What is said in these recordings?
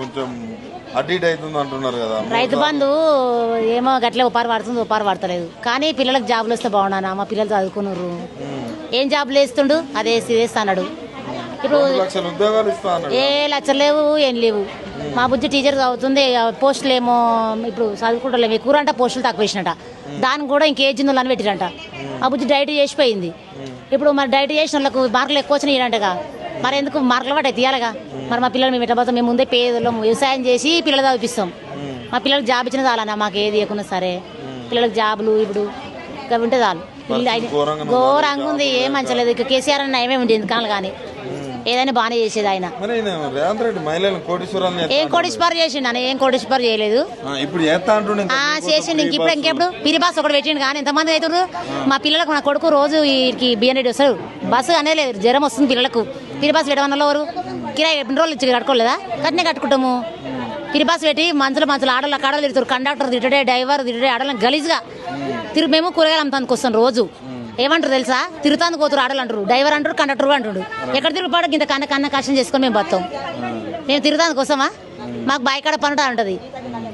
కొంచెం అటు ఇటు అవుతుంది అంటున్నారు కదా. రైతు బంధు ఏమో గట్లే ఉపాధి పడుతుంది, ఉపాధి పడతలేదు. కానీ పిల్లలకు జాబులు వస్తే బాగున్నానా, మా పిల్లలు చదువుకున్నారు. ఏం జాబులు వేస్తుండు, అదే వేస్తాడు. ఇప్పుడు 2 లక్షల ఉద్యోగాలు ఇస్తా అన్నాడు. ఏ లక్షలు లేవు, ఏం లేవు. మా బుజ్జి టీచర్ చదువుతుంది, పోస్టులు ఏమో ఇప్పుడు చదువుకుంటలేము. ఎక్కువ అంటే పోస్టులు తక్కువ వేసినట. దానికి కూడా ఇంకేజిందో అని పెట్టిరంట. మా బుజ్జి డైట్ చేసిపోయింది. ఇప్పుడు మరి డైట్ చేసిన వాళ్ళకు మార్కులు ఎక్కువ వచ్చినాయి అంటగా. మరి ఎందుకు మార్కులు పట్టాయి తీయాలిగా. మరి మా పిల్లలు మేము ఎట్టబోతాం, మేము ముందే పేదలు వ్యవసాయం చేసి పిల్లలు చదివిస్తాం. మా పిల్లలకు జాబ్ ఇచ్చిన చాలన్నా, మాకు ఏది ఇవ్వకుండా సరే. పిల్లలకు జాబులు ఇప్పుడు ఇక ఉంటే చాలు. ఘోరంగా ఉంది, ఏం మంచలేదు. ఇక కేసీఆర్ అన్న ఏమేమి ఉండేది కాదు, కానీ ఏదైనా బాగానే చేసేది ఆయన. ఏం కోటీశ్వర్ చేసిండు అన్న, ఏం కోటీశ్వర్ చేయలేదు. ఇప్పుడు చేసిండు. ఇంకెప్పుడు పిరిబాస్ ఒకటి పెట్టిండు. కానీ ఎంతమంది అవుతారు మా పిల్లలకు. నా కొడుకు రోజు వీరికి బియ్యం వస్తారు. బస్సు అనేది లేదు, జ్వరం వస్తుంది పిల్లలకు. పిరిబాస్ పెట్టమన్న ఎవరు కిరాయి 2 రోజులు ఇచ్చి కట్టుకోలేదా? కట్నే కట్టుకుంటాము. పిరిబాస్ పెట్టి మంచులు ఆడలు తిరుగుతారు. కండక్టర్ తిట్టడే, డ్రైవర్ తిట్టడే, ఆడలను గలీజ్గా మేము కూరగాయలు అమ్ముతానికి వస్తాం రోజు. ఏమంటారు తెలుసా, తిరుగుతాను పోతారు ఆడలు అంటారు, డ్రైవర్ అంటారు, కండక్టర్ అంటాడు. ఎక్కడ తిరుగుబాటు ఇంత కన్న కష్టం చేసుకొని మేము బతాం. మేము తిరుగుతానికి వస్తామా? మాకు బాయికాడ పనుట ఉంటుంది.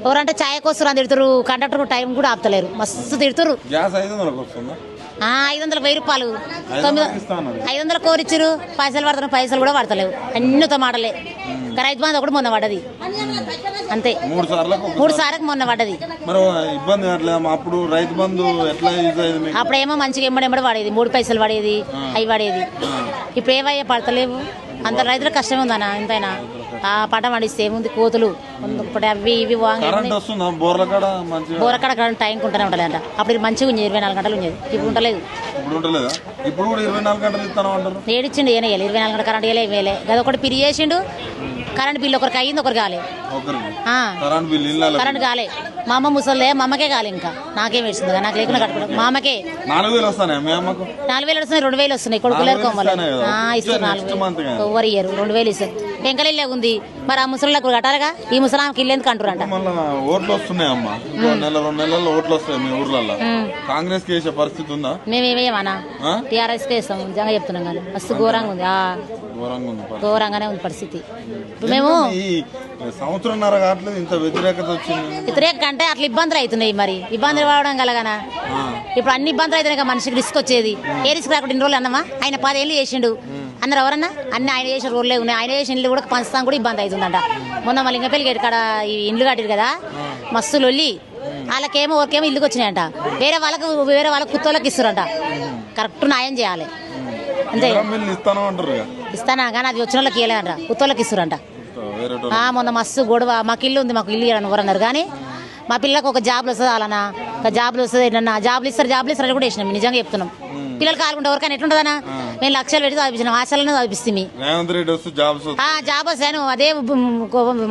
ఎవరంటే ఛాయ్ కోస్తారు అని తిడుతారు. కండక్టర్ టైం కూడా ఆపుతలేరు, మస్తు తిడుతురు. 500 రూపాయలు 500 కోరిచ్చారు. పైసలు పడతారు, పైసలు కూడా పడతలేవు. అన్నితో మాటలే. రైతు బంధు ఒకటి మొన్న పడ్డది అంతే, 3 సార్లకు మొన్న పడ్డది. అప్పుడు రైతు బంధు ఎట్లా? అప్పుడేమో మంచిగా ఎమ్మడెమ్మడి పడేది, 3 పైసలు పడేది, అవి పడేది. ఇప్పుడు ఏవయ్యా పడతలేవు. అంత రైతులకు కష్టం ఉందన్న. ఎంతైనా ఆ పంట పండిస్తే ఏముంది, కోతులు అవి ఇవి బోరకాడ టైంకి ఉంటూనే ఉంటలేదంట. అప్పుడు మంచిగా ఉంది, 24 గంటలు ఉండేది. ఇప్పుడు ఉండలేదు. ఏడిచ్చిండు, ఏనే 24 గంటల కరెంట్ వేయలే. అదొకటి పిరి చేసిండు. కరెంట్ బిల్లు ఒకరికి అయ్యింది, ఒకరు కాలే. కరెంట్ కాలే. మా అమ్మ ముసలే, మా అమ్మకే కాలే. ఇంకా నాకేం వేస్తుంది, నాకు లేకుండా కట్టుకోవడం. మా అమ్మకే 4,000 వస్తున్నాయి, 2,000 వస్తున్నాయి. కొడుకులేరు కొమ్మలు ఇస్తున్నారు. ఎవరు ఇయ్యరు, 2,000 ఇస్తారు. పెంకలిల్లే ఉంది. మరి ఆ ముసలికి కట్టాలిగా. ఈ ముసలాంకి ఇల్లు ఎందుకు అంటారంట. ఓట్లు వస్తున్నాయి అమ్మా, 1-2 నెలల్లో ఓట్లు వస్తాయి మీ ఊర్లలో. కాంగ్రెస్ కి వేసే పరిస్థితి ఉందా? మేమేమన్నా టీఆర్ఎస్ కి వేస్తాం. నిజంగా చెప్తున్నాం కానీ మస్తు ఘోరంగా ఉంది. ఘోరంగానే ఉంది పరిస్థితి. మేము సంవత్సరంన్నర కావట్లేదు, ఇంత వ్యతిరేకత వచ్చింది. వ్యతిరేక అంటే అట్లా ఇబ్బందులు అవుతున్నాయి. మరి ఇబ్బందులు పడడం కలగానా? ఇప్పుడు అన్ని ఇబ్బందులు అవుతున్నాయి. మనిషికి రిస్క్ వచ్చేది. ఏ రిస్క్ రాకుండా 2 రోజులు అన్నమా? ఆయన 10 ఏళ్ళు చేసిండు అన్నారు. ఎవరన్నా అన్ని ఆయన చేసిన రోడ్లే ఉన్నాయి. ఆయన చేసిన ఇల్లు కూడా పంచుతాం కూడా ఇబ్బంది అవుతుందంట. మొన్న మళ్ళీ ఇంకా పెళ్ళి ఇక్కడ ఈ ఇండ్లు కట్టారు కదా, మస్తు లొల్లి. వాళ్ళకేమో ఒకరికేమో ఇల్లుకి వచ్చినాయంట. వేరే వాళ్ళకు కుత్తోళ్ళకి ఇస్తారంట. కరెక్ట్ న్యాయం చేయాలి అంతే. ఇస్తానా కానీ అది వచ్చిన వాళ్ళకి ఇవ్వలేదంట, కుత్తోళ్ళకి ఇస్తారంట. మొన్న మస్తు గొడవ. మాకు ఇల్లు ఉంది, మాకు ఇల్లు ఇవ్వాలని ఎవరన్నారు. కానీ మా పిల్లలకు ఒక జాబ్లు వస్తుంది, అలానా ఒక జాబ్లు వస్తుంది. ఏంటన్నా జాబ్లు ఇస్తారు కూడా వేసినాం. నిజంగా చెప్తున్నాం. పిల్లలు కాలుకుంటే ఎవరికైనా ఎట్లుంటుందన్నా? మేము లక్షలు పెట్టి చదివించినాం, ఆశలనే చదివిస్తుంది. జాబ్ వస్తాను అదే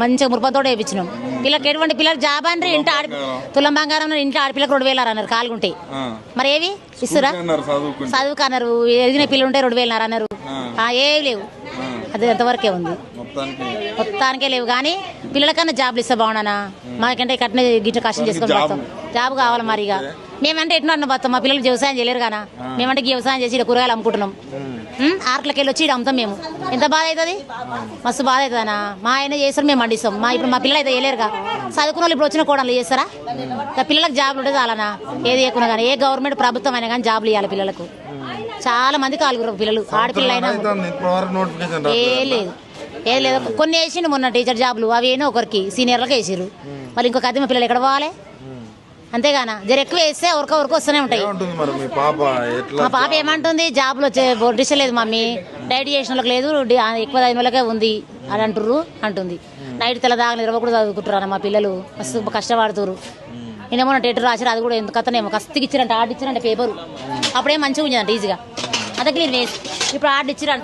మంచిగా మురుపంతో వేయించినాం. పిల్లలకి ఎటువంటి పిల్లలు జాబ్ అంటే ఇంటి తులం బంగారం ఇంట్లో ఆడపిల్లకి 2,000 అన్నారు కాలుకుంటే. మరి ఏవి ఇస్తురా? చదువుకన్నారు. ఎదిగిన పిల్లలు ఉంటే 2,000 అన్నారు. ఏవి లేవు. అది ఎంతవరకే ఉంది, మొత్తానికే లేవు. కానీ పిల్లలకన్నా జాబ్లు ఇస్తే బాగున్నానా? మాకంటే కట్టిన గిట్ట కష్టం చేసుకొని పోతాం. జాబ్ కావాలి. మరి ఇక మేమంటే ఎట్లా పోతాం? మా పిల్లలు వ్యవసాయం చేయలేరు కానీ మేమంటే వ్యవసాయం చేసి ఇక్కడ కూరగాయలు అమ్ముకుంటున్నాం. 6 వెళ్ళి వచ్చి ఇక్కడ అమ్ముతాం. మేము ఎంత బాధ అవుతుంది, మస్తు బాధ అవుతుందనా. మా ఆయన చేస్తారు, మేము పండిస్తాం. ఇప్పుడు మా పిల్లలు అయితే వేయలేరుగా. చదువుకున్న వాళ్ళు ఇప్పుడు వచ్చిన కోడలు చేస్తారా? పిల్లలకు జాబ్లు ఉంటే చాలనా? ఏది చేయకుండా కానీ ఏ గవర్నమెంట్ ప్రభుత్వం అయినా కానీ జాబ్లు ఇవ్వాలి పిల్లలకు. చాలా మంది కాలుగురు పిల్లలు, ఆడపిల్ల అయినా ఏది లేదు. కొన్ని వేసిండు మొన్న టీచర్ జాబ్లు. అవి ఏమో ఒకరికి సీనియర్లకు వేసారు. మళ్ళీ ఇంకొక అద్దె పిల్లలు ఎక్కడ పోవాలి? అంతేగానా జర ఎక్కువ వేస్తే ఎవరికి వస్తూనే ఉంటాయి. మా పాప ఏమంటుంది, జాబ్లు వచ్చే బోర్డిస్తలేదు మమ్మీ, డైట్ చేసిన వాళ్ళకి లేదు, ఎక్కువ అయిన వాళ్ళకే ఉంది అని అంటుంది. నైట్ తెల్లదాగా నిలవకుండా చదువుకుంటారు మా పిల్లలు. మస్తు కష్టపడుతున్నారు. నేనేమో టెట్ రాశారు, అది కూడా ఎందుకు అతనేమో కస్తికి ఇచ్చారంట. ఆర్డర్ ఇచ్చారంట పేపరు. అప్పుడేం మంచిగా ఉండేదంట ఈజీగా. అదే క్లీన్ వేసి ఇప్పుడు ఆర్డర్ ఇచ్చారంట.